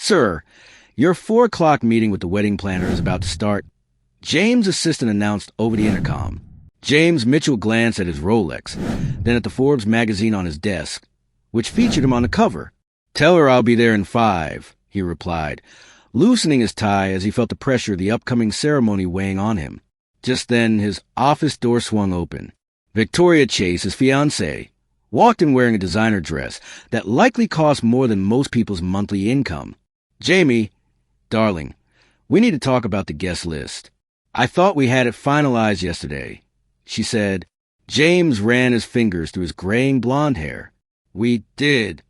"Sir, your 4 o'clock meeting with the wedding planner is about to start," James' assistant announced over the intercom. James Mitchell glanced at his Rolex, then at the Forbes magazine on his desk, which featured him on the cover. "Tell her I'll be there in 5, he replied, loosening his tie as he felt the pressure of the upcoming ceremony weighing on him. Just then, his office door swung open. Victoria Chase, his fiancée, walked in wearing a designer dress that likely cost more than most people's monthly income. "Jamie, darling, we need to talk about the guest list. I thought we had it finalized yesterday," she said. James ran his fingers through his graying blonde hair. "We did."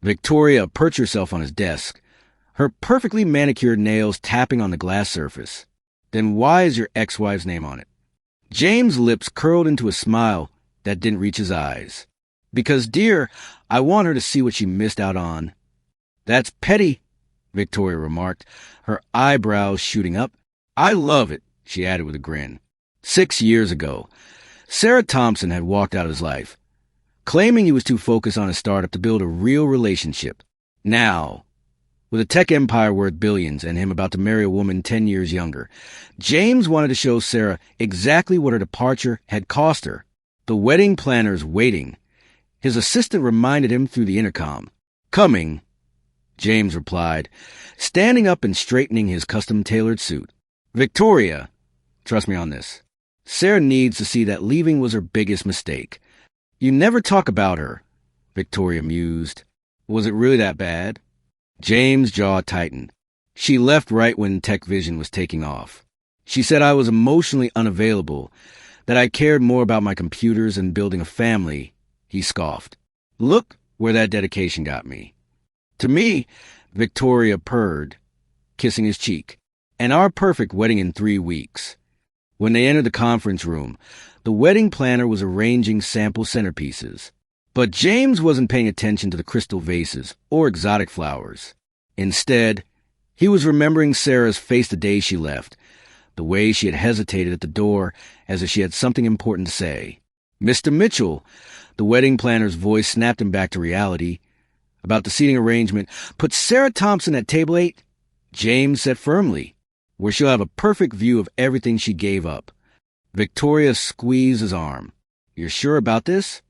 Victoria perched herself on his desk, her perfectly manicured nails tapping on the glass surface. "Then why is your ex-wife's name on it?" James' lips curled into a smile that didn't reach his eyes. "Because, dear, I want her to see what she missed out on." "That's petty," Victoria remarked, her eyebrows shooting up. "I love it," she added with a grin. 6 years ago, Sarah Thompson had walked out of his life, claiming he was too focused on his startup to build a real relationship. Now, with a tech empire worth billions and him about to marry a woman 10 years younger, James wanted to show Sarah exactly what her departure had cost her. The wedding planner's waiting. His assistant reminded him through the intercom. "Coming," James replied, standing up and straightening his custom-tailored suit. "Victoria, trust me on this. Sarah needs to see that leaving was her biggest mistake." "You never talk about her," Victoria mused. "Was it really that bad?" James' jaw tightened. "She left right when Tech Vision was taking off. She said I was emotionally unavailable, that I cared more about my computers and building a family," he scoffed. "Look where that dedication got me." "To me," Victoria purred, kissing his cheek, "and our perfect wedding in 3 weeks." When they entered the conference room, the wedding planner was arranging sample centerpieces. But James wasn't paying attention to the crystal vases or exotic flowers. Instead, he was remembering Sarah's face the day she left, the way she had hesitated at the door as if she had something important to say. "Mr. Mitchell," the wedding planner's voice snapped him back to reality. "About the seating arrangement, put Sarah Thompson at table 8, James said firmly, "where she'll have a perfect view of everything she gave up." Victoria squeezed his arm. "You're sure about this?"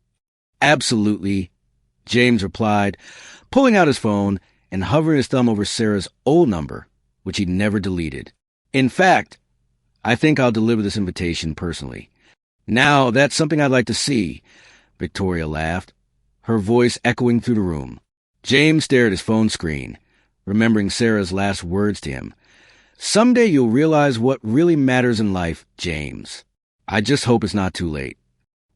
"Absolutely," James replied, pulling out his phone and hovering his thumb over Sarah's old number, which he'd never deleted. "In fact, I think I'll deliver this invitation personally." "Now, that's something I'd like to see," Victoria laughed, her voice echoing through the room. James stared at his phone screen, remembering Sarah's last words to him. "Someday you'll realize what really matters in life, James. I just hope it's not too late."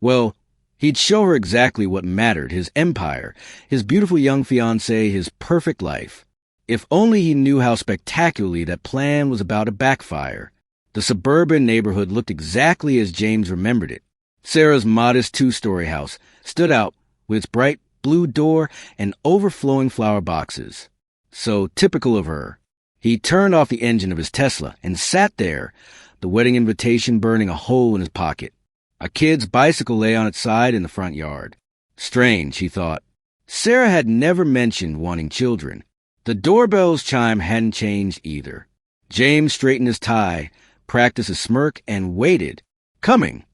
Well, he'd show her exactly what mattered, his empire, his beautiful young fiancée, his perfect life. If only he knew how spectacularly that plan was about to backfire. The suburban neighborhood looked exactly as James remembered it. Sarah's modest 2-story house stood out with its bright blue door and overflowing flower boxes. So typical of her. He turned off the engine of his Tesla and sat there, the wedding invitation burning a hole in his pocket. A kid's bicycle lay on its side in the front yard. Strange, he thought. Sarah had never mentioned wanting children. The doorbell's chime hadn't changed either. James straightened his tie, practiced a smirk, and waited. "Coming."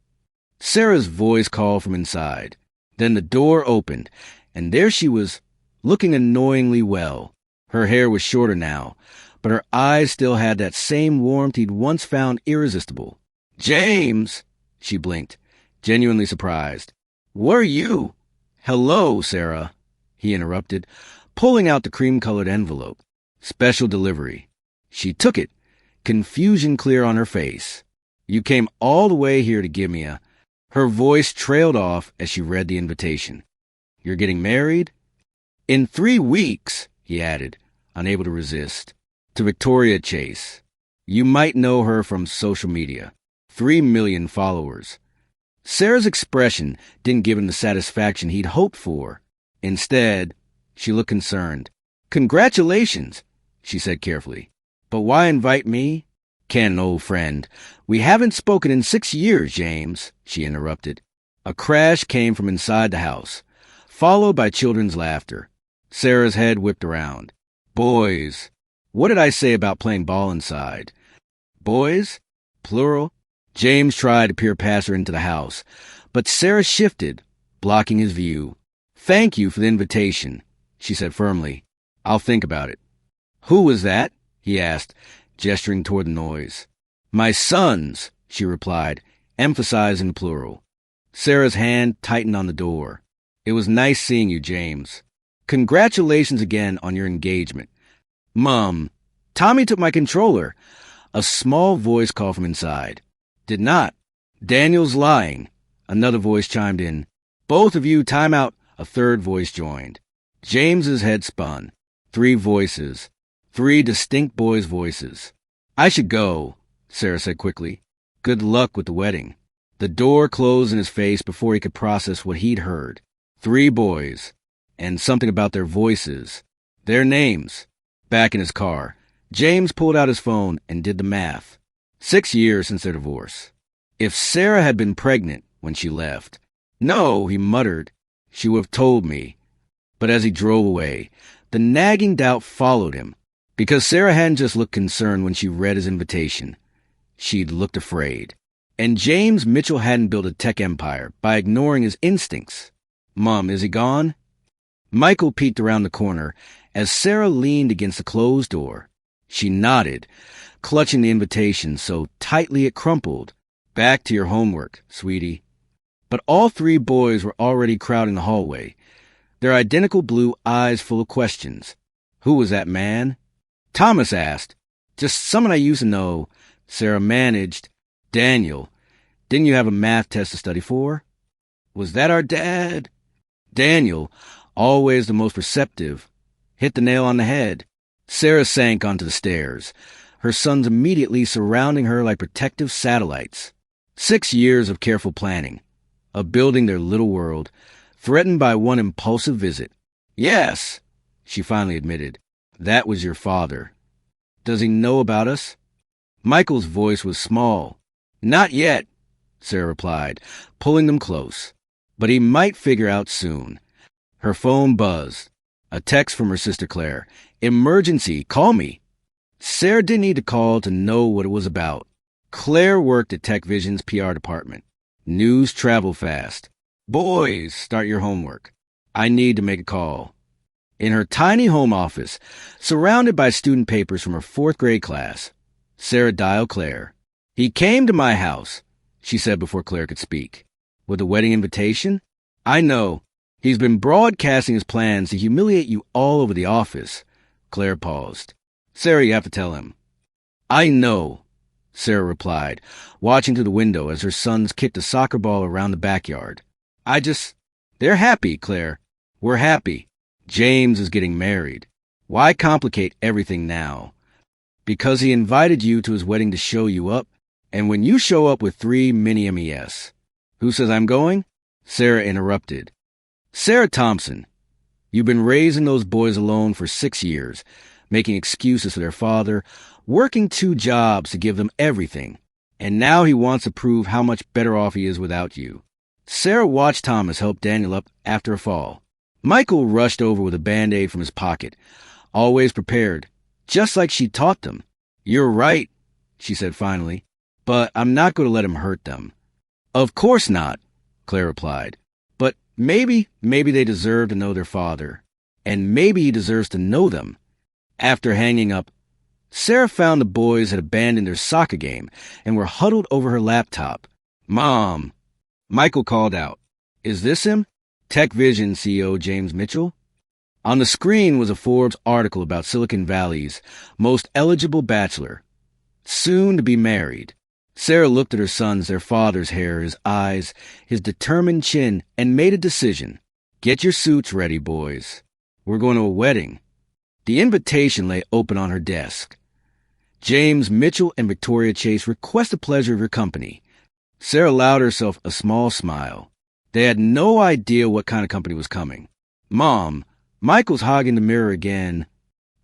Sarah's voice called from inside. Then the door opened, and there she was, looking annoyingly well. Her hair was shorter now, but her eyes still had that same warmth he'd once found irresistible. "James!" She blinked, genuinely surprised. "What are you?" "Hello, Sarah," he interrupted, pulling out the cream-colored envelope. "Special delivery." She took it, confusion clear on her face. "You came all the way here to give me a—" Her voice trailed off as she read the invitation. "You're getting married?" "In 3 weeks," he added, unable to resist. "To Victoria Chase. You might know her from social media. 3 million followers." Sarah's expression didn't give him the satisfaction he'd hoped for. Instead, she looked concerned. "Congratulations," she said carefully. "But why invite me?" "Ken, old friend, we haven't spoken in 6 years, James," she interrupted. A crash came from inside the house, followed by children's laughter. Sarah's head whipped around. "Boys," What did I say about playing ball inside? Boys? Plural? James tried to peer past her into the house, but Sarah shifted, blocking his view. Thank you for the invitation, she said firmly. I'll think about it. Who was that? He asked, gesturing toward the noise. My sons, she replied, emphasizing the plural. Sarah's hand tightened on the door. It was nice seeing you, James. Congratulations again on your engagement. Mom, Tommy took my controller. A small voice called from inside. Did not. Daniel's lying. Another voice chimed in. Both of you, time out. A third voice joined. James's head spun. 3 voices. 3 distinct boys' voices. I should go, Sarah said quickly. Good luck with the wedding. The door closed in his face before he could process what he'd heard. 3 boys. And something about their voices. Their names. Back in his car, James pulled out his phone and did the math. 6 years since their divorce. If Sarah had been pregnant when she left. No, he muttered. She would have told me. But as he drove away, the nagging doubt followed him. Because Sarah hadn't just looked concerned when she read his invitation. She'd looked afraid. And James Mitchell hadn't built a tech empire by ignoring his instincts. Mom, is he gone? Michael peeked around the corner as Sarah leaned against the closed door. She nodded, clutching the invitation so tightly it crumpled. Back to your homework, sweetie. But all 3 boys were already crowding the hallway, their identical blue eyes full of questions. Who was that man? Thomas asked. Just someone I used to know. Sarah managed. Daniel. Didn't you have a math test to study for? Was that our dad? Daniel, always the most receptive, hit the nail on the head. Sarah sank onto the stairs, her sons immediately surrounding her like protective satellites. 6 years of careful planning, of building their little world, threatened by one impulsive visit. Yes, she finally admitted. That was your father. Does he know about us? Michael's voice was small. Not yet, Sarah replied, pulling them close. But he might figure out soon. Her phone buzzed. A text from her sister Claire. Emergency, call me. Sarah didn't need to call to know what it was about. Claire worked at Tech Vision's PR department. News traveled fast. Boys, start your homework. I need to make a call. In her tiny home office, surrounded by student papers from her 4th grade class, Sarah dialed Claire. He came to my house, she said before Claire could speak. With a wedding invitation? I know. He's been broadcasting his plans to humiliate you all over the office. Claire paused. Sarah, you have to tell him. I know, Sarah replied, watching through the window as her sons kicked a soccer ball around the backyard. They're happy, Claire. We're happy. James is getting married. Why complicate everything now? Because he invited you to his wedding to show you up, and when you show up with 3 mini MES. Who says I'm going? Sarah interrupted. Sarah Thompson, you've been raising those boys alone for 6 years, making excuses for their father, working 2 jobs to give them everything, and now he wants to prove how much better off he is without you. Sarah watched Thomas help Daniel up after a fall. Michael rushed over with a Band-Aid from his pocket, always prepared, just like she taught them. You're right, she said finally, but I'm not going to let him hurt them. Of course not, Claire replied. But maybe they deserve to know their father, and maybe he deserves to know them. After hanging up, Sarah found the boys had abandoned their soccer game and were huddled over her laptop. Mom, Michael called out. Is this him? Tech Vision CEO James Mitchell? On the screen was a Forbes article about Silicon Valley's most eligible bachelor, soon to be married. Sarah looked at her sons, their father's hair, his eyes, his determined chin, and made a decision. Get your suits ready, boys. We're going to a wedding. The invitation lay open on her desk. James Mitchell and Victoria Chase request the pleasure of your company. Sarah allowed herself a small smile. They had no idea what kind of company was coming. Mom, Michael's hogging the mirror again.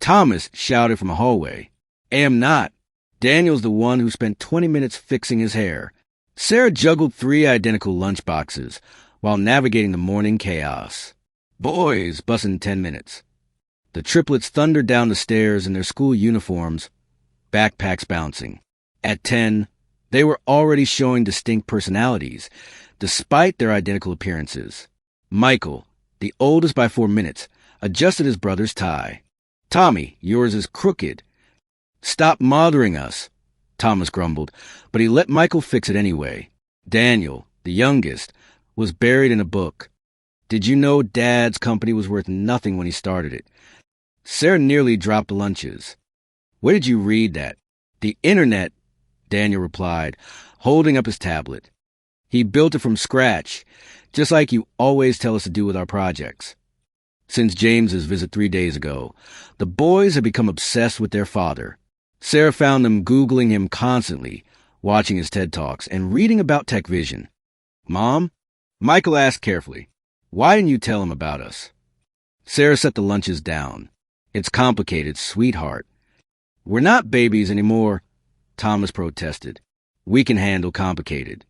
Thomas shouted from a hallway. Am not. Daniel's the one who spent 20 minutes fixing his hair. Sarah juggled 3 identical lunchboxes while navigating the morning chaos. Boys, bussin' 10 minutes. The triplets thundered down the stairs in their school uniforms, backpacks bouncing. At 10, they were already showing distinct personalities, despite their identical appearances. Michael, the oldest by 4 minutes, adjusted his brother's tie. "Tommy, yours is crooked." "Stop mothering us," Thomas grumbled, but he let Michael fix it anyway. Daniel, the youngest, was buried in a book. Did you know Dad's company was worth nothing when he started it? Sarah nearly dropped the lunches. "Where did you read that?" "The internet," Daniel replied, holding up his tablet. "He built it from scratch, just like you always tell us to do with our projects." Since James's visit 3 days ago, the boys had become obsessed with their father. Sarah found them Googling him constantly, watching his TED Talks, and reading about tech vision. "Mom?" Michael asked carefully, "Why didn't you tell him about us?" Sarah set the lunches down. "It's complicated, sweetheart." "We're not babies anymore," Thomas protested. "We can handle complicated."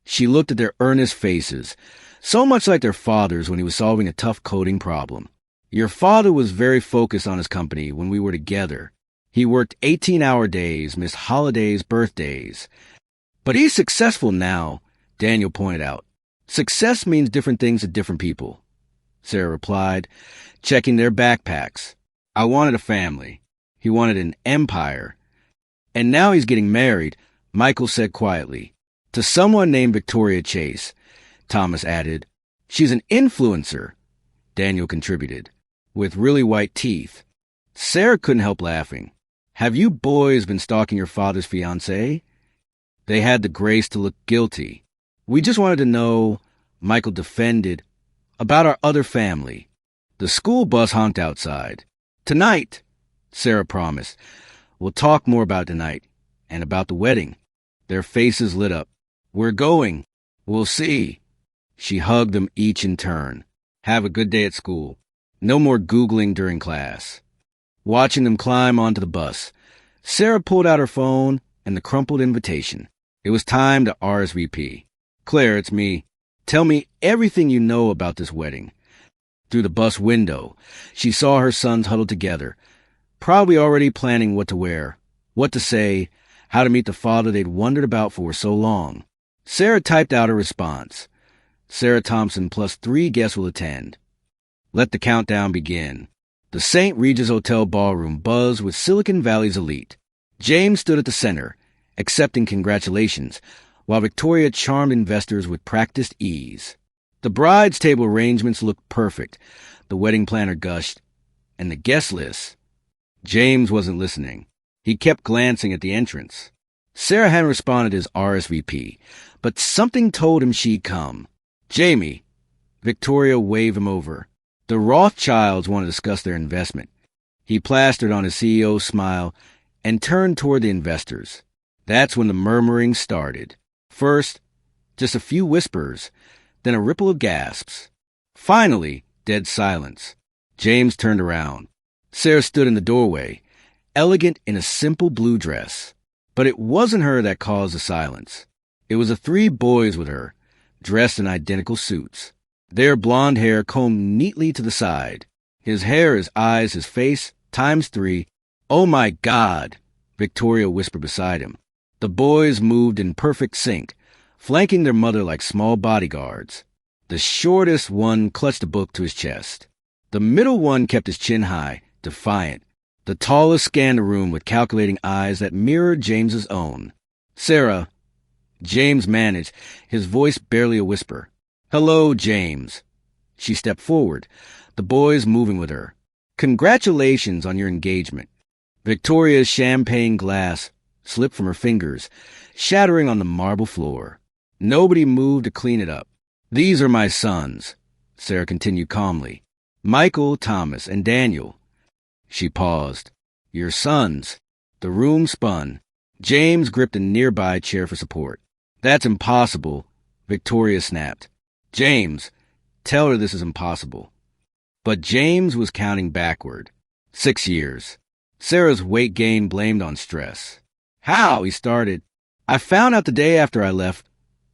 She looked at their earnest faces, so much like their father's when he was solving a tough coding problem. "Your father was very focused on his company when we were together. He worked 18-hour days, missed holidays, birthdays. But he's successful now," Daniel pointed out. "Success means different things to different people," Sarah replied, checking their backpacks. "I wanted a family. He wanted an empire. And now he's getting married," Michael said quietly. "To someone named Victoria Chase," Thomas added. "She's an influencer," Daniel contributed, "with really white teeth." Sarah couldn't help laughing. "Have you boys been stalking your father's fiancée?" They had the grace to look guilty. "We just wanted to know," Michael defended, "about our other family." The school bus honked outside. "Tonight," Sarah promised. "We'll talk more about tonight, and about the wedding." Their faces lit up. "We're going. We'll see." She hugged them each in turn. "Have a good day at school. No more Googling during class." Watching them climb onto the bus, Sarah pulled out her phone and the crumpled invitation. It was time to RSVP. "Claire, it's me. Tell me everything you know about this wedding." Through the bus window, she saw her sons huddled together, probably already planning what to wear, what to say, how to meet the father they'd wondered about for so long. Sarah typed out her response. "Sarah Thompson plus 3 guests will attend." Let the countdown begin. The St. Regis Hotel ballroom buzzed with Silicon Valley's elite. James stood at the center, accepting congratulations, while Victoria charmed investors with practiced ease. The bride's table arrangements looked perfect, the wedding planner gushed, and the guest list. James wasn't listening. He kept glancing at the entrance. Sarah hadn't responded his RSVP, but something told him she'd come. "Jamie." Victoria waved him over. "The Rothschilds want to discuss their investment." He plastered on his CEO's smile and turned toward the investors. That's when the murmuring started. First, just a few whispers, then a ripple of gasps. Finally, dead silence. James turned around. Sarah stood in the doorway, elegant in a simple blue dress. But it wasn't her that caused the silence. It was the 3 boys with her, dressed in identical suits. Their blonde hair combed neatly to the side. His hair, his eyes, his face, times 3. "Oh my God," Victoria whispered beside him. The boys moved in perfect sync, flanking their mother like small bodyguards. The shortest one clutched a book to his chest. The middle one kept his chin high, defiant. The tallest scanned the room with calculating eyes that mirrored James's own. "Sarah," James managed, his voice barely a whisper. "Hello, James." She stepped forward, the boys moving with her. "Congratulations on your engagement." Victoria's champagne glass slipped from her fingers, shattering on the marble floor. Nobody moved to clean it up. "These are my sons," Sarah continued calmly. "Michael, Thomas, and Daniel." She paused. "Your sons." The room spun. James gripped a nearby chair for support. "That's impossible," Victoria snapped. "James, tell her this is impossible." But James was counting backward. 6 years. Sarah's weight gain blamed on stress. "How?" he started. "I found out the day after I left,"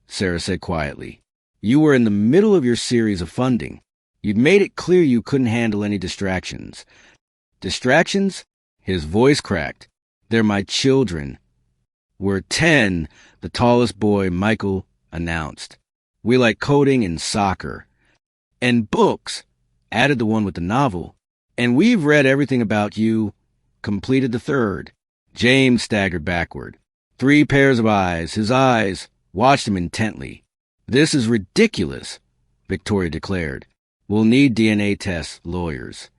Sarah said quietly. "You were in the middle of your series of funding. You'd made it clear you couldn't handle any distractions. Distractions? His voice cracked. They're my children. We're 10, the tallest boy, Michael, announced. We like coding and soccer. And books, added the one with the novel. And we've read everything about you, completed the third. James staggered backward. 3 pairs of eyes, his eyes, watched him intently. This is ridiculous, Victoria declared. We'll need DNA tests, lawyers.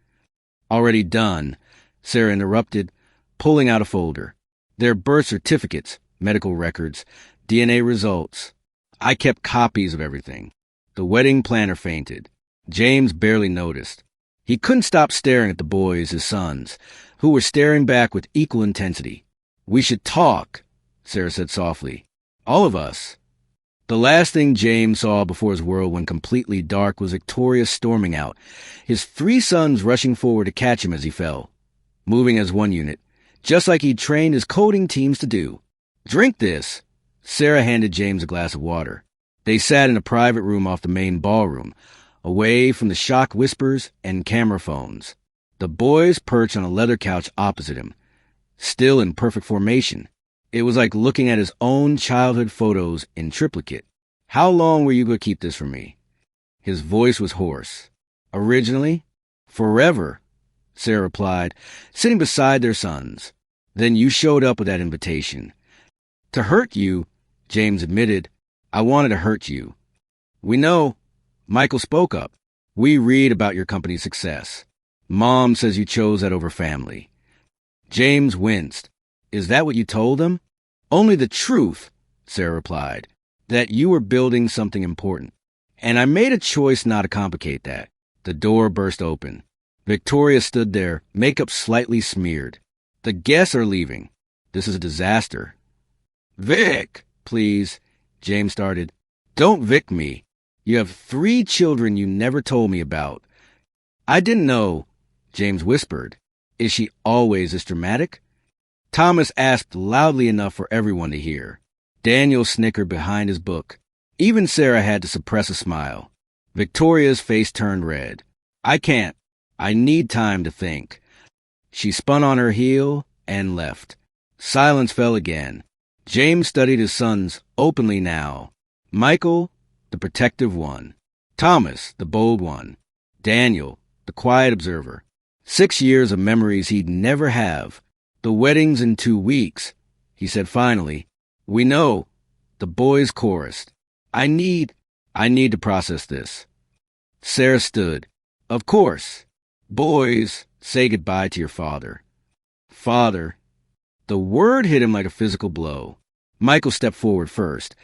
Already done, Sarah interrupted, pulling out a folder. Their birth certificates, medical records, DNA results. I kept copies of everything. The wedding planner fainted. James barely noticed. He couldn't stop staring at the boys, his sons, who were staring back with equal intensity. We should talk, Sarah said softly. All of us. The last thing James saw before his world went completely dark was Victoria storming out, his 3 sons rushing forward to catch him as he fell, moving as one unit, just like he'd trained his coding teams to do. Drink this. Sarah handed James a glass of water. They sat in a private room off the main ballroom, away from the shock whispers and camera phones. The boys perched on a leather couch opposite him, still in perfect formation. It was like looking at his own childhood photos in triplicate. How long were you going to keep this from me? His voice was hoarse. Originally, forever, Sarah replied, sitting beside their sons. Then you showed up with that invitation. To hurt you, James admitted. I wanted to hurt you. We know. Michael spoke up. We read about your company's success. Mom says you chose that over family. James winced. Is that what you told them? Only the truth, Sarah replied, that you were building something important. And I made a choice not to complicate that. The door burst open. Victoria stood there, makeup slightly smeared. The guests are leaving. This is a disaster. Vic, please, James started. Don't Vic me. You have 3 children you never told me about. I didn't know, James whispered. Is she always this dramatic? Thomas asked loudly enough for everyone to hear. Daniel snickered behind his book. Even Sarah had to suppress a smile. Victoria's face turned red. I can't. I need time to think. She spun on her heel and left. Silence fell again. James studied his sons openly now. Michael, the protective one. Thomas, the bold one. Daniel, the quiet observer. 6 years of memories he'd never have. The wedding's in 2 weeks, he said finally. We know. The boys chorused. I need to process this. Sarah stood. Of course. Boys, say goodbye to your father. Father. The word hit him like a physical blow. Michael stepped forward first,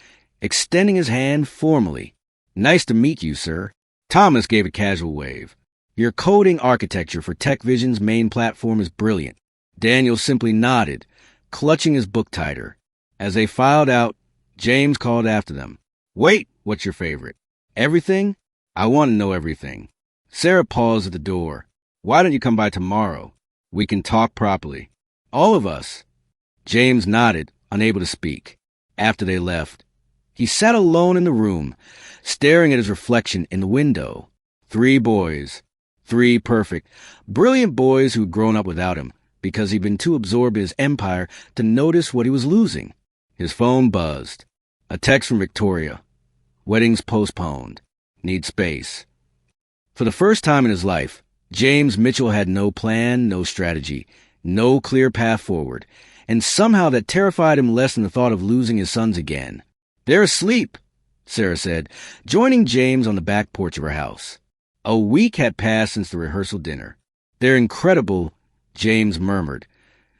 extending his hand formally. Nice to meet you, sir. Thomas gave a casual wave. Your coding architecture for TechVision's main platform is brilliant. Daniel simply nodded, clutching his book tighter. As they filed out, James called after them. Wait, what's your favorite? Everything? I want to know everything. Sarah paused at the door. Why don't you come by tomorrow? We can talk properly. All of us. James nodded, unable to speak. After they left, he sat alone in the room, staring at his reflection in the window. 3 boys. 3 perfect, brilliant boys who'd grown up without him because he'd been too absorbed in his empire to notice what he was losing. His phone buzzed. A text from Victoria. Weddings postponed. Need space. For the first time in his life, James Mitchell had no plan, no strategy, no clear path forward, and somehow that terrified him less than the thought of losing his sons again. They're asleep, Sarah said, joining James on the back porch of her house. A week had passed since the rehearsal dinner. They're incredible, James murmured,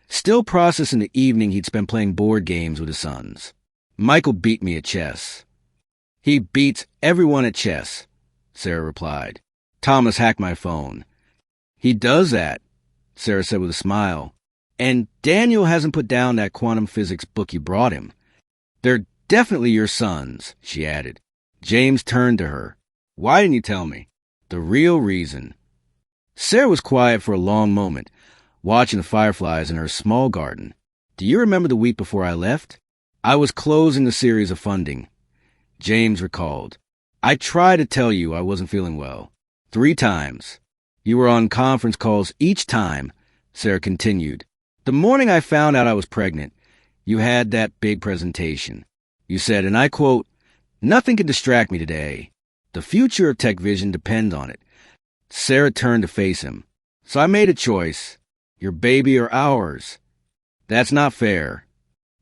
still processing the evening he'd spent playing board games with his sons. Michael beat me at chess. He beats everyone at chess, Sarah replied. Thomas hacked my phone. He does that, Sarah said with a smile. And Daniel hasn't put down that quantum physics book you brought him. They're definitely your sons, she added. James turned to her. Why didn't you tell me? The real reason. Sarah was quiet for a long moment, watching the fireflies in her small garden. Do you remember the week before I left? I was closing the series of funding. James recalled. I tried to tell you I wasn't feeling well. 3 times. You were on conference calls each time, Sarah continued. The morning I found out I was pregnant, you had that big presentation. You said, and I quote, "Nothing can distract me today. The future of Tech Vision depends on it." Sarah turned to face him. So I made a choice. Your baby or ours. That's not fair.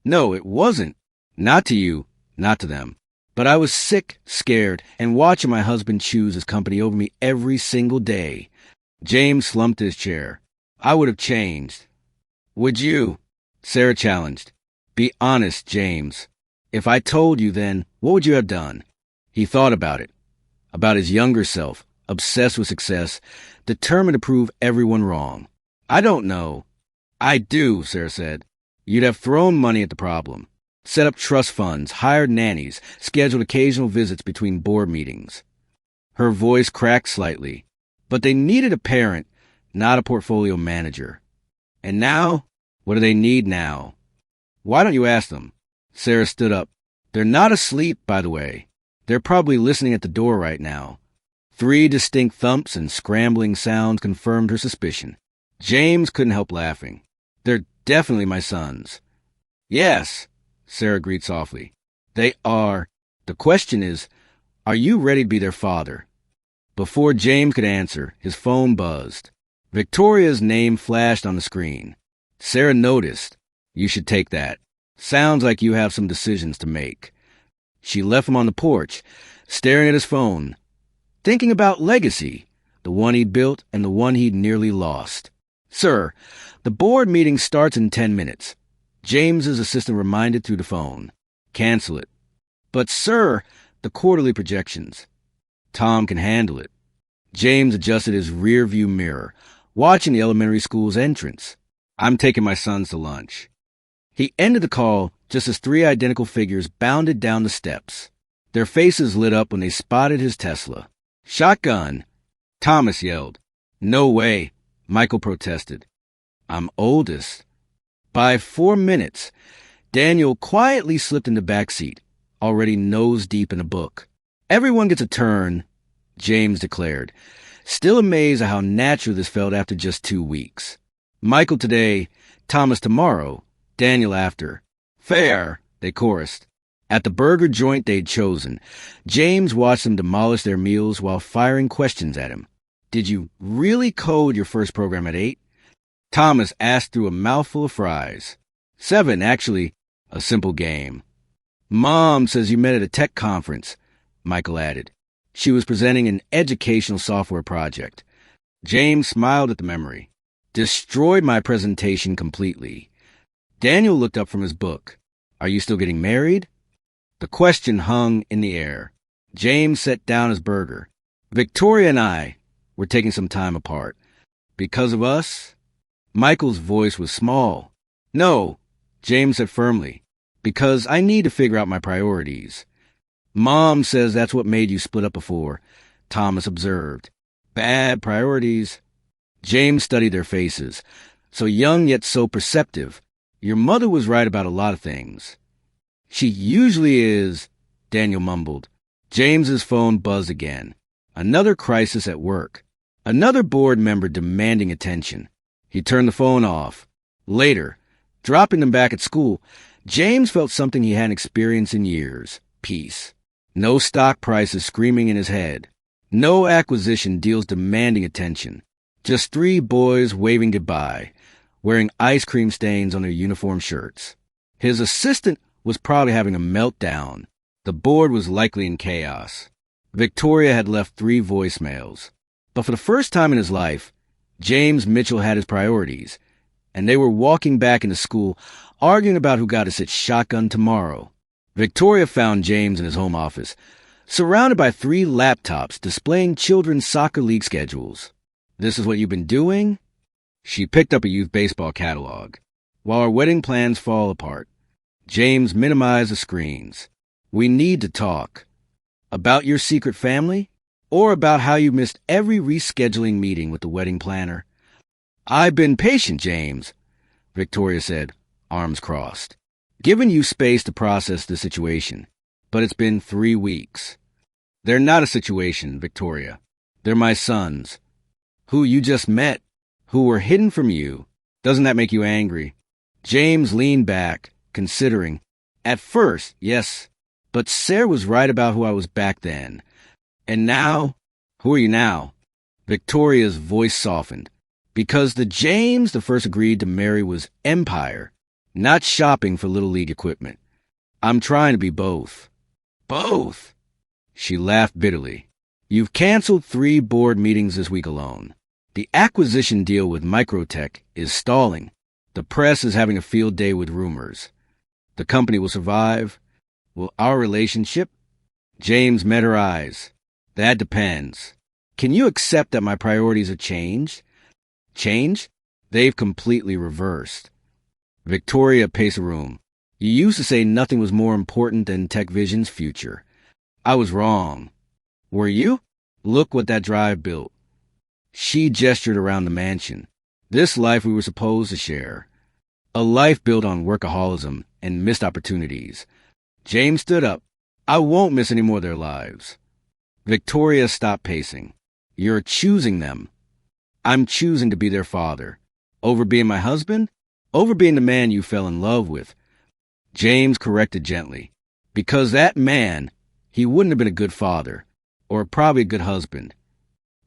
No, it wasn't. Not to you, not to them. But I was sick, scared, and watching my husband choose his company over me every single day. James slumped his chair. I would have changed. Would you? Sarah challenged. Be honest, James. If I told you then, what would you have done? He thought about it. About his younger self, obsessed with success, determined to prove everyone wrong. I don't know. I do, Sarah said. You'd have thrown money at the problem. Set up trust funds, hired nannies, scheduled occasional visits between board meetings. Her voice cracked slightly. But they needed a parent, not a portfolio manager. And now? What do they need now? Why don't you ask them? Sarah stood up. They're not asleep, by the way. They're probably listening at the door right now. 3 distinct thumps and scrambling sounds confirmed her suspicion. James couldn't help laughing. They're definitely my sons. Yes, Sarah agreed softly. They are. The question is, are you ready to be their father? Before James could answer, his phone buzzed. Victoria's name flashed on the screen. Sarah noticed. You should take that. Sounds like you have some decisions to make. She left him on the porch, staring at his phone, thinking about legacy, the one he'd built and the one he'd nearly lost. Sir, the board meeting starts in 10 minutes. James's assistant reminded through the phone. Cancel it. But, sir, the quarterly projections. Tom can handle it. James adjusted his rear-view mirror, watching the elementary school's entrance. I'm taking my sons to lunch. He ended the call just as 3 identical figures bounded down the steps. Their faces lit up when they spotted his Tesla. Shotgun! Thomas yelled. No way, Michael protested. I'm oldest. By 4 minutes, Daniel quietly slipped in the back seat, already nose-deep in a book. Everyone gets a turn, James declared, still amazed at how natural this felt after just 2 weeks. Michael today, Thomas tomorrow, Daniel after. Fair, they chorused. At the burger joint they'd chosen, James watched them demolish their meals while firing questions at him. Did you really code your first program at 8? Thomas asked through a mouthful of fries. 7, actually, a simple game. Mom says you met at a tech conference, Michael added. She was presenting an educational software project. James smiled at the memory. Destroyed my presentation completely. Daniel looked up from his book. Are you still getting married? The question hung in the air. James set down his burger. Victoria and I were taking some time apart. Because of us? Michael's voice was small. No, James said firmly. Because I need to figure out my priorities. Mom says that's what made you split up before, Thomas observed. Bad priorities. James studied their faces. So young yet so perceptive. Your mother was right about a lot of things. She usually is, Daniel mumbled. James's phone buzzed again. Another crisis at work. Another board member demanding attention. He turned the phone off. Later, dropping them back at school, James felt something he hadn't experienced in years. Peace. No stock prices screaming in his head. No acquisition deals demanding attention. Just 3 boys waving goodbye, wearing ice cream stains on their uniform shirts. His assistant was probably having a meltdown. The board was likely in chaos. Victoria had left 3 voicemails. But for the first time in his life, James Mitchell had his priorities, and they were walking back into school, arguing about who got to sit shotgun tomorrow. Victoria found James in his home office, surrounded by 3 laptops displaying children's soccer league schedules. This is what you've been doing? She picked up a youth baseball catalog. While our wedding plans fall apart, James minimized the screens. We need to talk. About your secret family? Or about how you missed every rescheduling meeting with the wedding planner? I've been patient, James, Victoria said, arms crossed. Given you space to process the situation, but it's been 3 weeks. They're not a situation, Victoria. They're my sons, who you just met, who were hidden from you. Doesn't that make you angry? James leaned back, considering. At first, yes, but Sarah was right about who I was back then. And now? Who are you now? Victoria's voice softened. Because the James the first agreed to marry was empire, not shopping for Little League equipment. I'm trying to be both. Both? She laughed bitterly. You've canceled 3 board meetings this week alone. The acquisition deal with Microtech is stalling. The press is having a field day with rumors. The company will survive. Will our relationship? James met her eyes. That depends. Can you accept that my priorities have changed? Change? They've completely reversed. Victoria paced the room. You used to say nothing was more important than TechVision's future. I was wrong. Were you? Look what that drive built. She gestured around the mansion. This life we were supposed to share. A life built on workaholism and missed opportunities. James stood up. I won't miss any more of their lives. Victoria stopped pacing. You're choosing them. I'm choosing to be their father. Over being my husband? Over being the man you fell in love with. James corrected gently. Because that man, he wouldn't have been a good father. Or probably a good husband.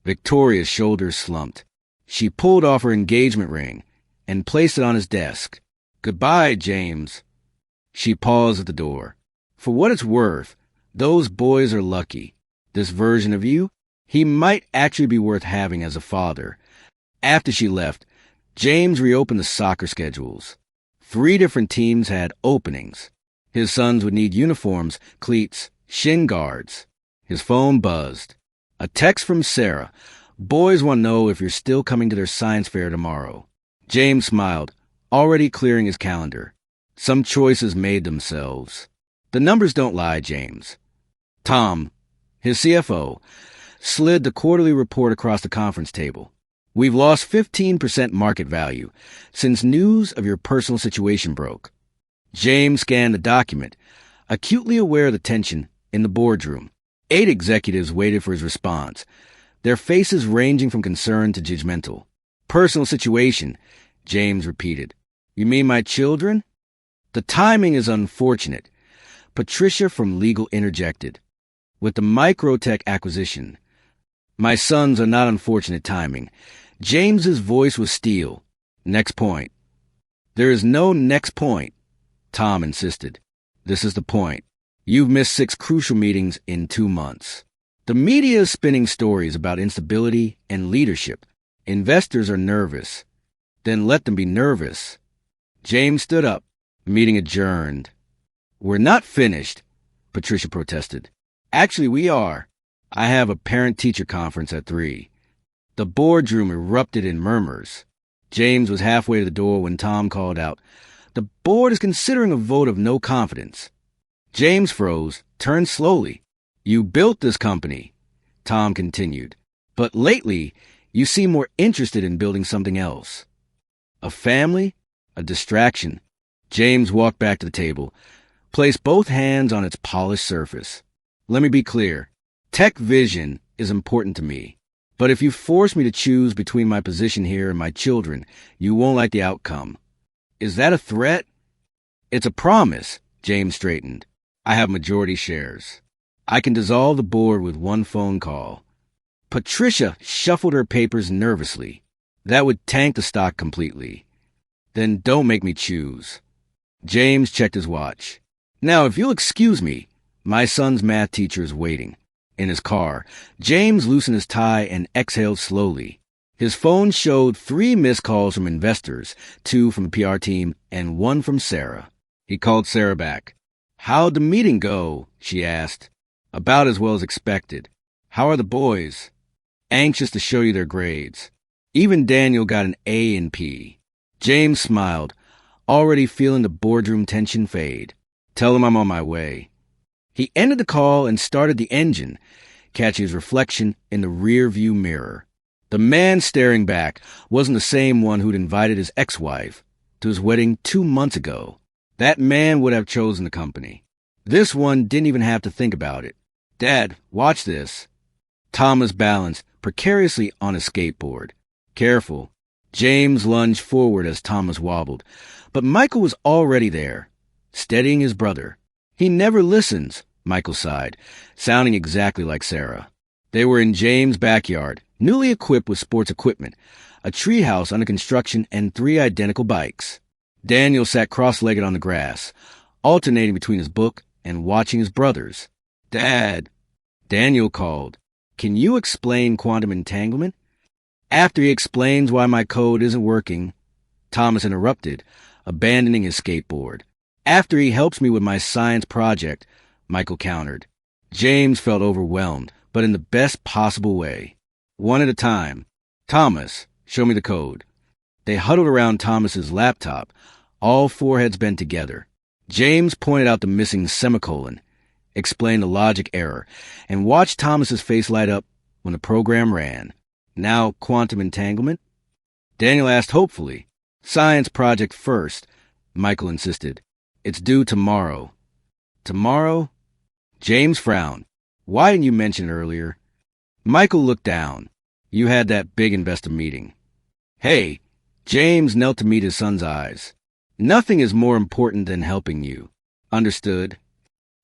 Victoria's shoulders slumped. She pulled off her engagement ring and placed it on his desk. Goodbye, James. She paused at the door. For what it's worth, those boys are lucky. This version of you, he might actually be worth having as a father. After she left, James reopened the soccer schedules. 3 different teams had openings. His sons would need uniforms, cleats, shin guards. His phone buzzed. A text from Sarah. Boys want to know if you're still coming to their science fair tomorrow. James smiled, already clearing his calendar. Some choices made themselves. The numbers don't lie, James. Tom, his CFO, slid the quarterly report across the conference table. We've lost 15% market value since news of your personal situation broke. James scanned the document, acutely aware of the tension in the boardroom. 8 executives waited for his response, their faces ranging from concern to judgmental. Personal situation, James repeated. You mean my children? The timing is unfortunate. Patricia from legal interjected. With the Microtech acquisition, my sons are not unfortunate timing. James's voice was steel. Next point. There is no next point, Tom insisted. This is the point. You've missed 6 crucial meetings in 2 months. The media is spinning stories about instability and leadership. Investors are nervous. Then let them be nervous. James stood up. Meeting adjourned. We're not finished, Patricia protested. Actually, we are. I have a parent-teacher conference at 3. The boardroom erupted in murmurs. James was halfway to the door when Tom called out, The board is considering a vote of no confidence. James froze, turned slowly. You built this company, Tom continued. But lately, you seem more interested in building something else. A family? A distraction. James walked back to the table, placed both hands on its polished surface. Let me be clear. TechVision is important to me. But if you force me to choose between my position here and my children, you won't like the outcome. Is that a threat? It's a promise, James straightened. I have majority shares. I can dissolve the board with 1 phone call. Patricia shuffled her papers nervously. That would tank the stock completely. Then don't make me choose. James checked his watch. Now, if you'll excuse me, my son's math teacher is waiting. In his car, James loosened his tie and exhaled slowly. His phone showed 3 missed calls from investors, 2 from the PR team, and 1 from Sarah. He called Sarah back. How'd the meeting go? She asked. About as well as expected. How are the boys? Anxious to show you their grades. Even Daniel got an A in P. James smiled, already feeling the boardroom tension fade. Tell him I'm on my way. He ended the call and started the engine, catching his reflection in the rear-view mirror. The man staring back wasn't the same one who'd invited his ex-wife to his wedding 2 months ago. That man would have chosen the company. This one didn't even have to think about it. Dad, watch this. Thomas balanced precariously on his skateboard. Careful. James lunged forward as Thomas wobbled, but Michael was already there, steadying his brother. He never listens, Michael sighed, sounding exactly like Sarah. They were in James' backyard, newly equipped with sports equipment, a treehouse under construction, and 3 identical bikes. Daniel sat cross-legged on the grass, alternating between his book and watching his brothers. "Dad," Daniel called, "can you explain quantum entanglement?" After he explains why my code isn't working, Thomas interrupted, abandoning his skateboard. After he helps me with my science project, Michael countered. James felt overwhelmed, but in the best possible way. One at a time. "Thomas, show me the code." They huddled around Thomas's laptop, all foreheads bent together. James pointed out the missing semicolon, explained the logic error, and watched Thomas's face light up when the program ran. "Now quantum entanglement?" Daniel asked hopefully. "Science project first," Michael insisted. "It's due tomorrow." "Tomorrow?" James frowned. "Why didn't you mention it earlier?" Michael looked down. "You had that big investor meeting." "Hey!" James knelt to meet his son's eyes. "Nothing is more important than helping you." "Understood."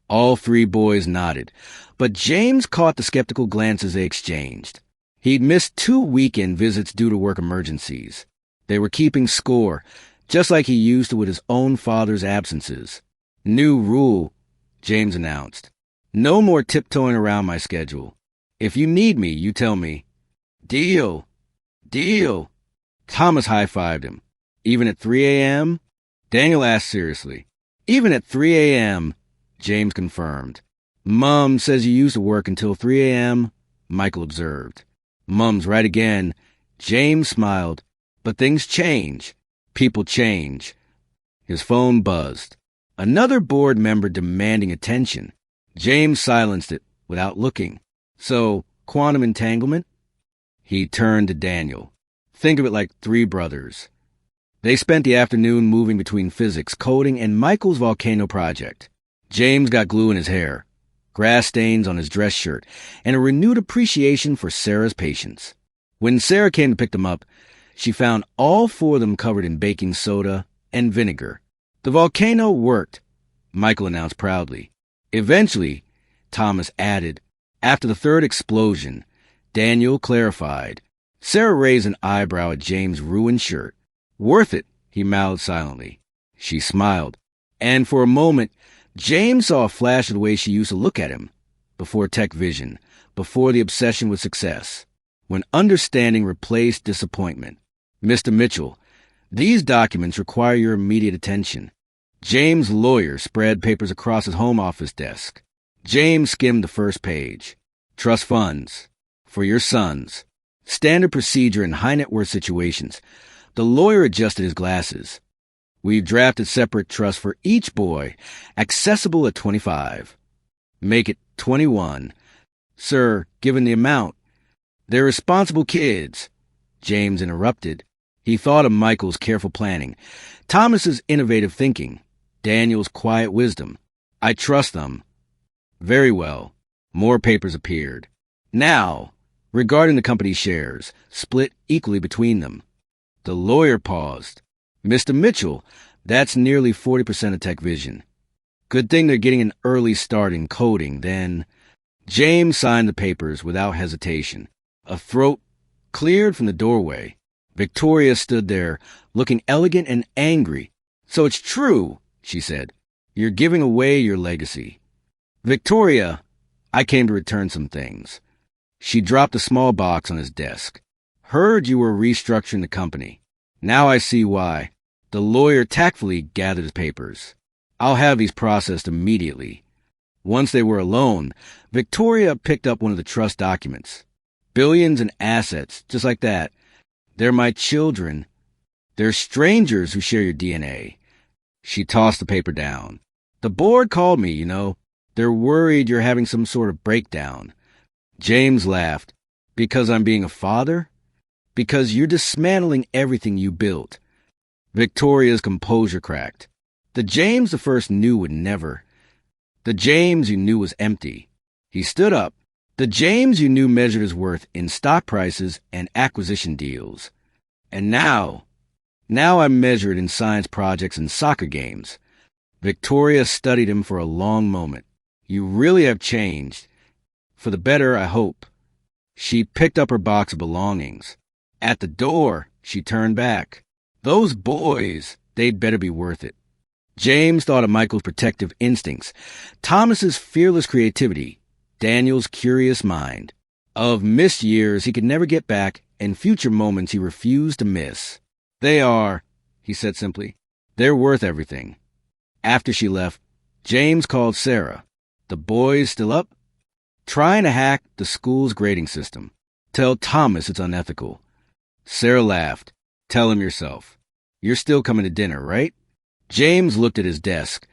All 3 boys nodded, but James caught the skeptical glances they exchanged. He'd missed 2 weekend visits due to work emergencies. They were keeping score, just like he used to with his own father's absences. "New rule," James announced. "No more tiptoeing around my schedule. If you need me, you tell me." "Deal. Deal." Thomas high-fived him. "Even at 3 a.m.? Daniel asked seriously. "Even at 3 a.m., James confirmed. "Mom says you used to work until 3 a.m., Michael observed. "Mom's right again." James smiled. "But things change. People change." His phone buzzed. Another board member demanding attention. James silenced it without looking. "So, quantum entanglement?" He turned to Daniel. "Think of it like 3 brothers." They spent the afternoon moving between physics, coding, and Michael's volcano project. James got glue in his hair, grass stains on his dress shirt, and a renewed appreciation for Sarah's patience. When Sarah came to pick them up, she found all 4 of them covered in baking soda and vinegar. "The volcano worked," Michael announced proudly. Eventually, Thomas added, after the 3rd explosion, Daniel clarified. Sarah raised an eyebrow at James' ruined shirt. "Worth it," he mouthed silently. She smiled, and for a moment, James saw a flash of the way she used to look at him, before tech vision, before the obsession with success, when understanding replaced disappointment. "Mr. Mitchell, these documents require your immediate attention." James' lawyer spread papers across his home office desk. James skimmed the first page. "Trust funds. For your sons. Standard procedure in high net worth situations." The lawyer adjusted his glasses. "We've drafted separate trusts for each boy, accessible at 25. Make it 21. Sir, given the amount, they're responsible kids." James interrupted. He thought of Michael's careful planning, Thomas's innovative thinking, Daniel's quiet wisdom. "I trust them." "Very well." More papers appeared. "Now, regarding the company's shares, split equally between them." The lawyer paused. "Mr. Mitchell, that's nearly 40% of Tech Vision. Good thing they're getting an early start in coding, then." James signed the papers without hesitation. A throat cleared from the doorway. Victoria stood there, looking elegant and angry. "So it's true," she said. "You're giving away your legacy." "Victoria, I came to return some things." She dropped a small box on his desk. "Heard you were restructuring the company. Now I see why." The lawyer tactfully gathered his papers. "I'll have these processed immediately." Once they were alone, Victoria picked up one of the trust documents. "Billions in assets, just like that. They're my children. They're strangers who share your DNA." She tossed the paper down. "The board called me, you know. They're worried you're having some sort of breakdown." James laughed. "Because I'm being a father? Because you're dismantling everything you built." Victoria's composure cracked. The James the first knew would never. The James you knew was empty. He stood up. The James you knew measured his worth in stock prices and acquisition deals. And now I'm measured in science projects and soccer games. Victoria studied him for a long moment. You really have changed. For the better, I hope. She picked up her box of belongings. At the door, she turned back. Those boys, they'd better be worth it. James thought of Michael's protective instincts, Thomas's fearless creativity, Daniel's curious mind. Of missed years he could never get back, and future moments he refused to miss. They are, he said simply. They're worth everything. After she left, James called Sarah. The boys still up? Trying to hack the school's grading system. Tell Thomas it's unethical. Sarah laughed. Tell him yourself. You're still coming to dinner, right? James looked at his desk,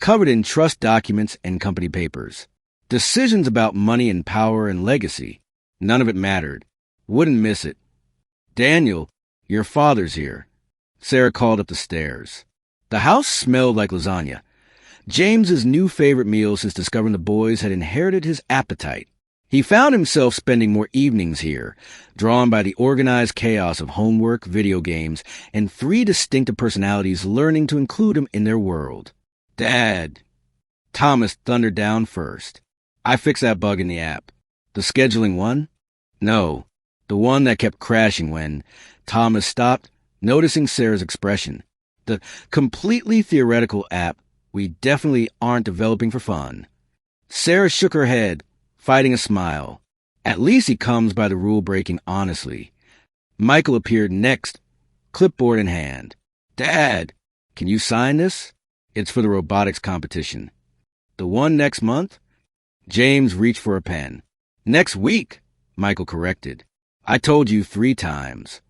covered in trust documents and company papers. Decisions about money and power and legacy. None of it mattered. Wouldn't miss it. Daniel, your father's here. Sarah called up the stairs. The house smelled like lasagna. James's new favorite meal since discovering the boys had inherited his appetite. He found himself spending more evenings here, drawn by the organized chaos of homework, video games, and 3 distinctive personalities learning to include him in their world. Dad. Thomas thundered down first. I fixed that bug in the app. The scheduling one? No, the one that kept crashing when Thomas stopped, noticing Sarah's expression. The completely theoretical app we definitely aren't developing for fun. Sarah shook her head, fighting a smile. At least he comes by the rule breaking honestly. Michael appeared next, clipboard in hand. Dad, can you sign this? It's for the robotics competition. The one next month? James reached for a pen. Next week, Michael corrected. I told you 3 times.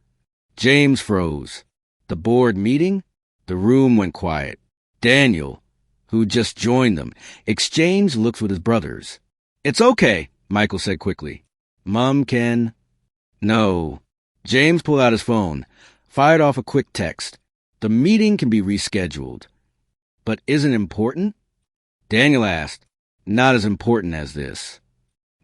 James froze. The board meeting? The room went quiet. Daniel, who just joined them, exchanged looks with his brothers. It's okay, Michael said quickly. Mom can... No. James pulled out his phone, fired off a quick text. The meeting can be rescheduled. But isn't it important? Daniel asked. Not as important as this.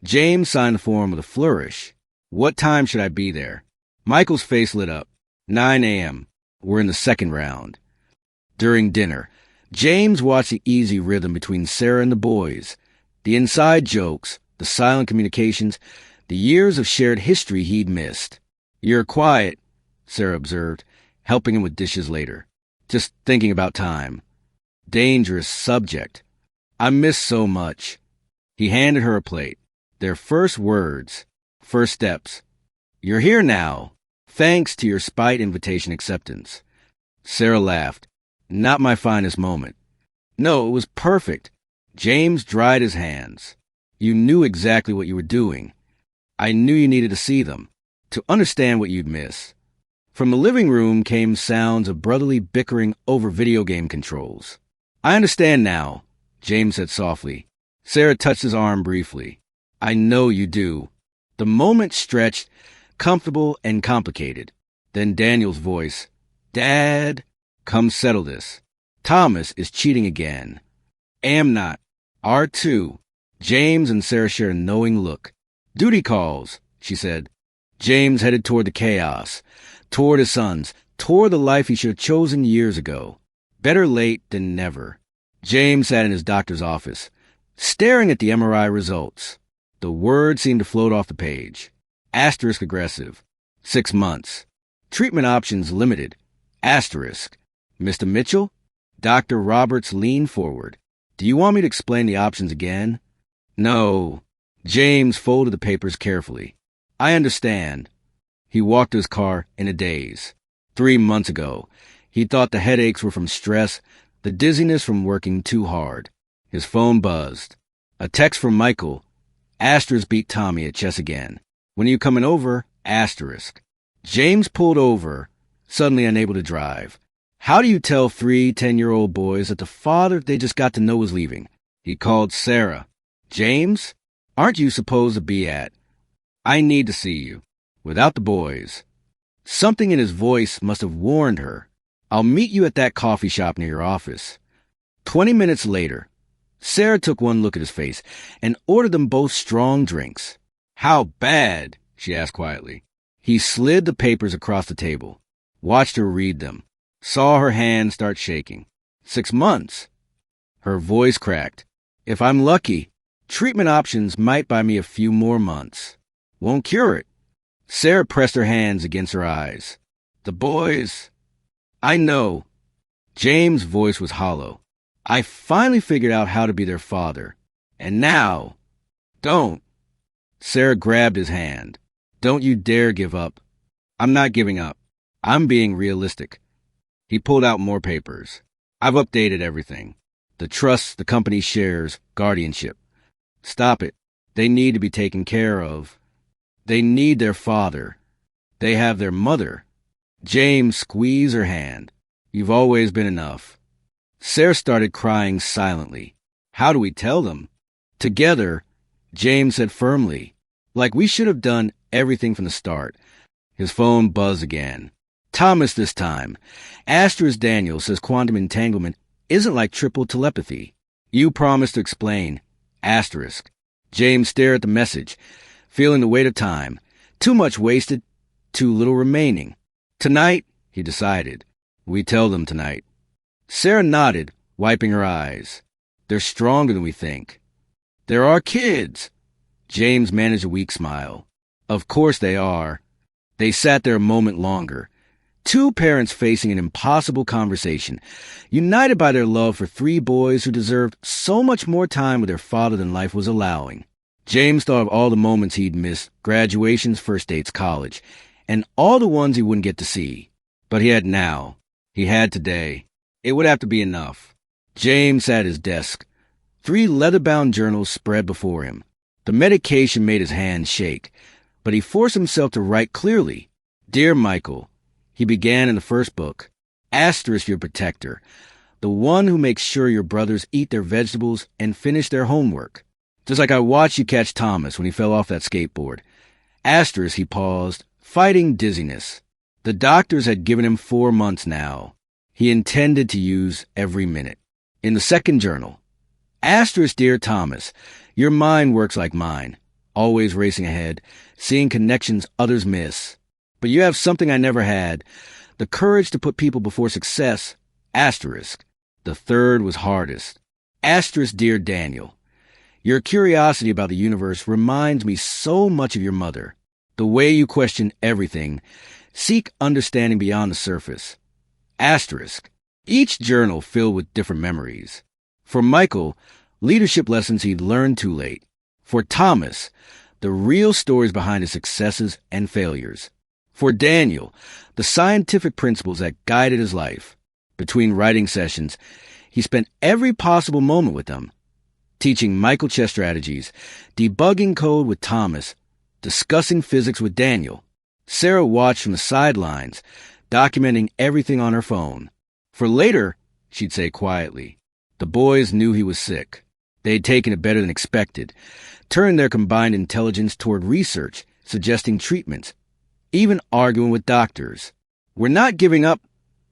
James signed the form with a flourish. What time should I be there? Michael's face lit up. 9 a.m. We're in the second round. During dinner, James watched the easy rhythm between Sarah and the boys. The inside jokes, the silent communications, the years of shared history he'd missed. You're quiet, Sarah observed, helping him with dishes later. Just thinking about time. Dangerous subject. I miss so much. He handed her a plate. Their first words, first steps. You're here now, thanks to your spite invitation acceptance. Sarah laughed. Not my finest moment. No, it was perfect. James dried his hands. You knew exactly what you were doing. I knew you needed to see them, to understand what you'd miss. From the living room came sounds of brotherly bickering over video game controls. I understand now, James said softly. Sarah touched his arm briefly. I know you do. The moment stretched, comfortable and complicated. Then Daniel's voice. Dad, come settle this. Thomas is cheating again. Am not. R2. James and Sarah shared a knowing look. Duty calls, she said. James headed toward the chaos, toward his sons, toward the life he should have chosen years ago. Better late than never. James sat in his doctor's office, staring at the MRI results. The words seemed to float off the page. Asterisk aggressive. 6 months. Treatment options limited. Asterisk. Mr. Mitchell? Dr. Roberts leaned forward. Do you want me to explain the options again? No. James folded the papers carefully. I understand. He walked to his car in a daze. 3 months ago, he thought the headaches were from stress, the dizziness from working too hard. His phone buzzed. A text from Michael. Asterisk beat Tommy at chess again. When are you coming over? Asterisk. James pulled over, suddenly unable to drive. How do you tell 3 10-year-old boys that the father they just got to know is leaving? He called Sarah. James, aren't you supposed to be at? I need to see you. Without the boys. Something in his voice must have warned her. I'll meet you at that coffee shop near your office. 20 minutes later, Sarah took one look at his face and ordered them both strong drinks. How bad? She asked quietly. He slid the papers across the table. watched her read them, saw her hand start shaking. 6 months. Her voice cracked. If I'm lucky, treatment options might buy me a few more months. Won't cure it. Sarah pressed her hands against her eyes. The boys. I know. James' voice was hollow. I finally figured out how to be their father. And now, don't. Sarah grabbed his hand. Don't you dare give up. I'm not giving up. I'm being realistic. He pulled out more papers. I've updated everything. The trusts, the company shares, guardianship. Stop it. They need to be taken care of. They need their father. They have their mother. James squeezed her hand. You've always been enough. Sarah started crying silently. How do we tell them? Together, James said firmly, like we should have done everything from the start. His phone buzzed again. Thomas this time. Asterisk Daniel says quantum entanglement isn't like triple telepathy. You promised to explain. Asterisk. James stared at the message, feeling the weight of time. Too much wasted, too little remaining. Tonight, he decided. We tell them tonight. Sarah nodded, wiping her eyes. They're stronger than we think. They're our kids. James managed a weak smile. Of course they are. They sat there a moment longer. Two parents facing an impossible conversation, united by their love for three boys who deserved so much more time with their father than life was allowing. James thought of all the moments he'd missed, graduations, first dates, college, and all the ones he wouldn't get to see. But he had now. He had today. It would have to be enough. James sat at his desk. 3 leather-bound journals spread before him. The medication made his hands shake, but he forced himself to write clearly. Dear Michael, he began in the first book. Asterisk your protector, the one who makes sure your brothers eat their vegetables and finish their homework. Just like I watched you catch Thomas when he fell off that skateboard. Asterisk, he paused, fighting dizziness. The doctors had given him 4 months now. He intended to use every minute. In the second journal, asterisk, dear Thomas, your mind works like mine, always racing ahead, seeing connections others miss. But you have something I never had, the courage to put people before success. Asterisk. The third was hardest. Asterisk, dear Daniel, your curiosity about the universe reminds me so much of your mother. The way you question everything, seek understanding beyond the surface. Asterisk. Each journal filled with different memories. For Michael, leadership lessons he'd learned too late. For Thomas, the real stories behind his successes and failures. For Daniel, the scientific principles that guided his life. Between writing sessions, he spent every possible moment with them, teaching Michael chess strategies, debugging code with Thomas, discussing physics with Daniel. Sarah watched from the sidelines, documenting everything on her phone. For later, she'd say quietly, the boys knew he was sick. They'd taken it better than expected, turned their combined intelligence toward research, suggesting treatments, even arguing with doctors. We're not giving up,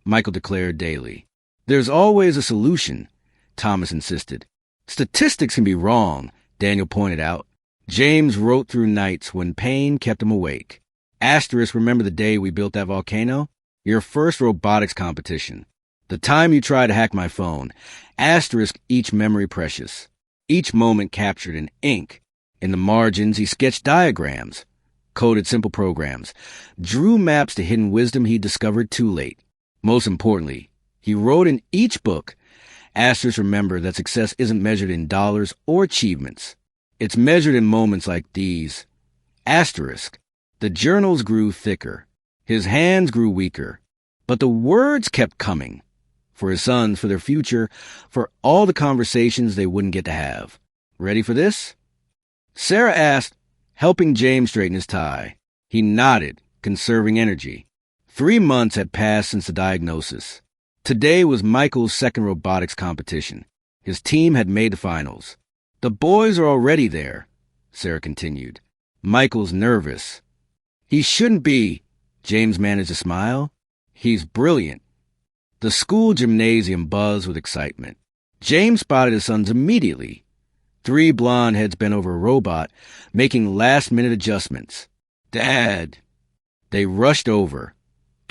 Michael declared daily. There's always a solution, Thomas insisted. Statistics can be wrong, Daniel pointed out. James wrote through nights when pain kept him awake. Asterisk, remember the day we built that volcano? Your first robotics competition. The time you tried to hack my phone. Asterisk, each memory precious. Each moment captured in ink. In the margins, he sketched diagrams, coded simple programs, drew maps to hidden wisdom he discovered too late. Most importantly, he wrote in each book, Asterisk, remember that success isn't measured in dollars or achievements. It's measured in moments like these. Asterisk, the journals grew thicker. His hands grew weaker. But the words kept coming. For his sons, for their future, for all the conversations they wouldn't get to have. Ready for this? Sarah asked, helping James straighten his tie. He nodded, conserving energy. 3 months had passed since the diagnosis. Today was Michael's second robotics competition. His team had made the finals. The boys are already there, Sarah continued. Michael's nervous. He shouldn't be, James managed to smile. He's brilliant. The school gymnasium buzzed with excitement. James spotted his sons immediately. 3 blonde heads bent over a robot, making last-minute adjustments. Dad! They rushed over.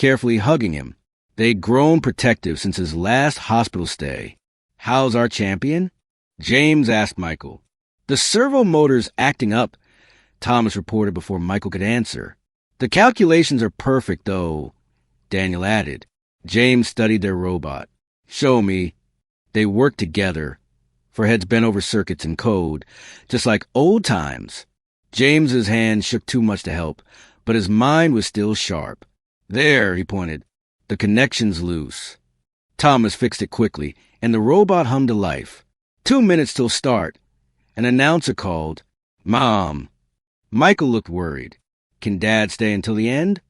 carefully hugging him. They'd grown protective since his last hospital stay. "How's our champion?" James asked Michael. "The servo motor's acting up," Thomas reported before Michael could answer. "The calculations are perfect, though," Daniel added. James studied their robot. "Show me." They worked together, foreheads bent over circuits and code, just like old times. James's hand shook too much to help, but his mind was still sharp. "There," he pointed. "The connection's loose." Thomas fixed it quickly, and the robot hummed to life. 2 minutes till start. An announcer called, "Mom." Michael looked worried. "Can Dad stay until the end?"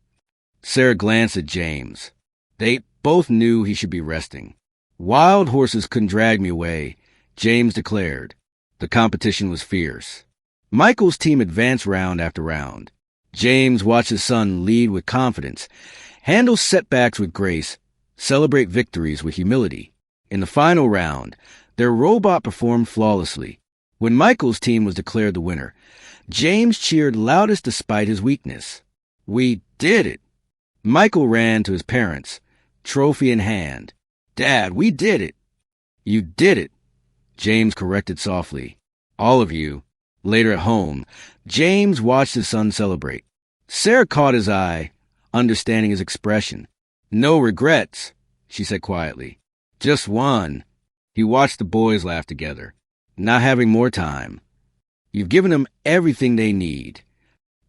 Sarah glanced at James. They both knew he should be resting. "Wild horses couldn't drag me away," James declared. The competition was fierce. Michael's team advanced round after round. James watched his son lead with confidence, handle setbacks with grace, celebrate victories with humility. In the final round, their robot performed flawlessly. When Michael's team was declared the winner, James cheered loudest despite his weakness. "We did it!" Michael ran to his parents, trophy in hand. "Dad, we did it!" "You did it," James corrected softly. "All of you." Later at home, James watched his son celebrate. Sarah caught his eye, understanding his expression. "No regrets," she said quietly. "Just one." He watched the boys laugh together. "Not having more time. You've given them everything they need."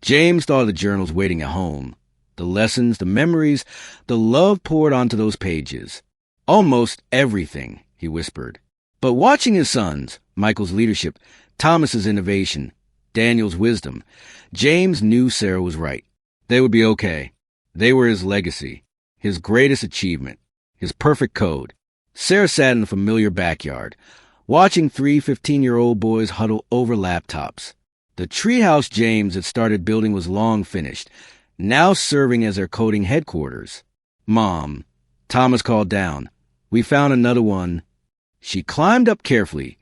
James thought of the journals waiting at home. The lessons, the memories, the love poured onto those pages. "Almost everything," he whispered. But watching his sons, Michael's leadership, Thomas's innovation, Daniel's wisdom, James knew Sarah was right. They would be okay. They were his legacy, his greatest achievement, his perfect code. Sarah sat in the familiar backyard, watching 3 15-year-old boys huddle over laptops. The treehouse James had started building was long finished, now serving as their coding headquarters. "Mom," Thomas called down, "we found another one." She climbed up carefully,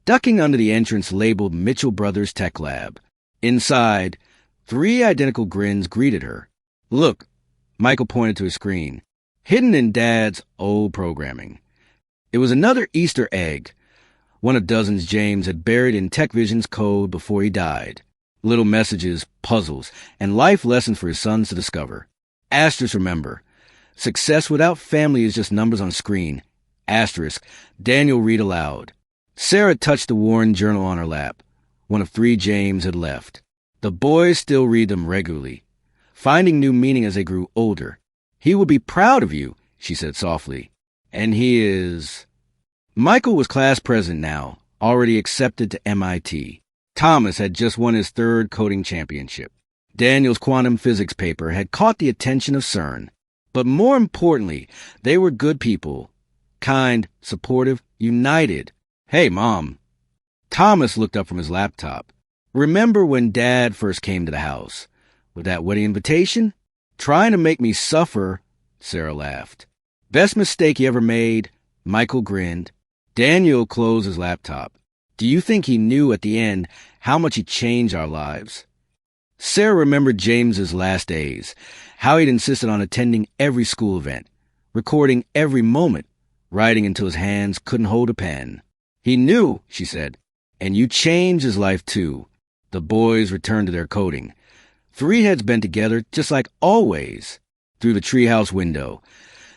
ducking under the entrance labeled Mitchell Brothers Tech Lab. Inside, 3 identical grins greeted her. "Look," Michael pointed to his screen, hidden in Dad's old programming. It was another Easter egg, one of dozens James had buried in TechVision's code before he died. Little messages, puzzles, and life lessons for his sons to discover. Asterisk remember, success without family is just numbers on a screen. Asterisk, Daniel read aloud. Sarah touched the worn journal on her lap, one of 3 James had left. The boys still read them regularly, finding new meaning as they grew older. "He will be proud of you," she said softly. "And he is..." Michael was class president now, already accepted to MIT. Thomas had just won his 3rd coding championship. Daniel's quantum physics paper had caught the attention of CERN. But more importantly, they were good people. Kind, supportive, united. "Hey, Mom." Thomas looked up from his laptop. "Remember when Dad first came to the house? With that wedding invitation? Trying to make me suffer," Sarah laughed. "Best mistake he ever made," Michael grinned. Daniel closed his laptop. "Do you think he knew at the end how much he changed our lives?" Sarah remembered James's last days, how he'd insisted on attending every school event, recording every moment, writing until his hands couldn't hold a pen. "He knew," she said, "and you changed his life too." The boys returned to their coding. 3 heads bent together, just like always. Through the treehouse window,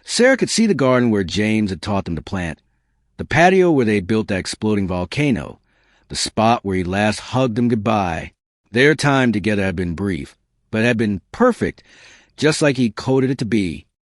Sarah could see the garden where James had taught them to plant, the patio where they built that exploding volcano, the spot where he last hugged them goodbye. Their time together had been brief, but had been perfect, just like he coded it to be.